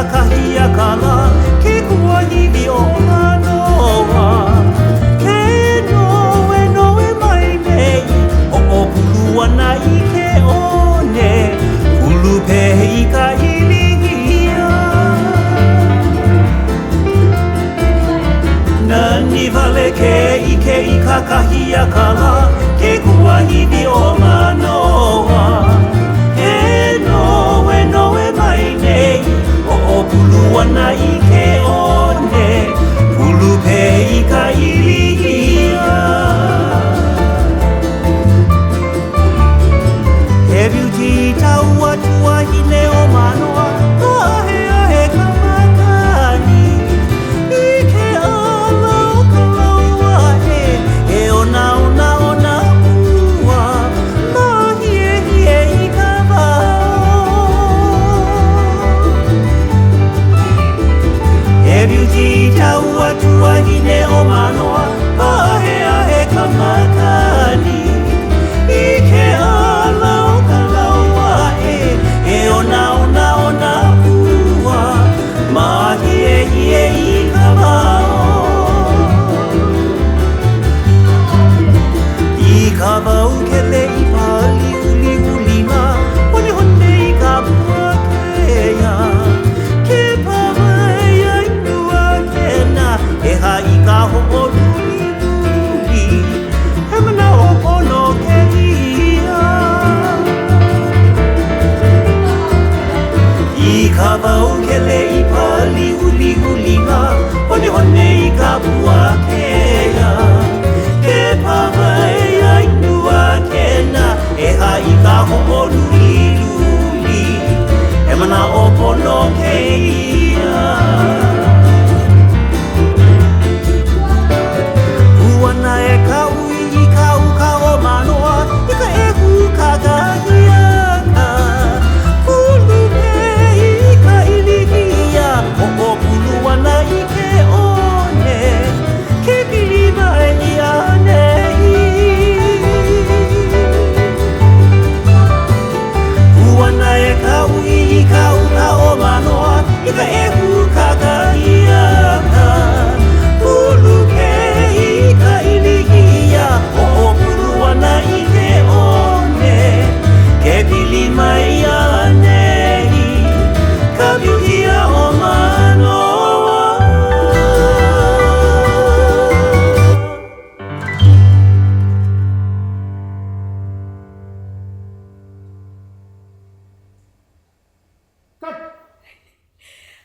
かかひやからけこわにびおまのはけのえのえまいめいおおぷるはないけおねぷるぺいかいりやなんにばれけいけいかかひやからけこわにびおまのはないけおねプルペイカイリアヘビュティタウアチュアヒネオマノアアヘアヘカマカニイケアラオカラオアヘエオナオナオナウアマヒエヒエイカバヘビュティタウアチュアヒネオマノアアヘアヘカマカニイケアラオカラオアヘエオナオナオナウアマヒエヒエイカバオイカバウケレイパリウリウリナホニホネイカブアケヤケパバヤイヌアケナエハイカホルリウリヘムナオポノケイヤイカバウケレイパリウリウリナホニホネイカブアケヤケパバヤイヌアケナエハイカホルリウリヘムナオポノケイヤ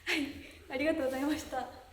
はい、ありがとうございました。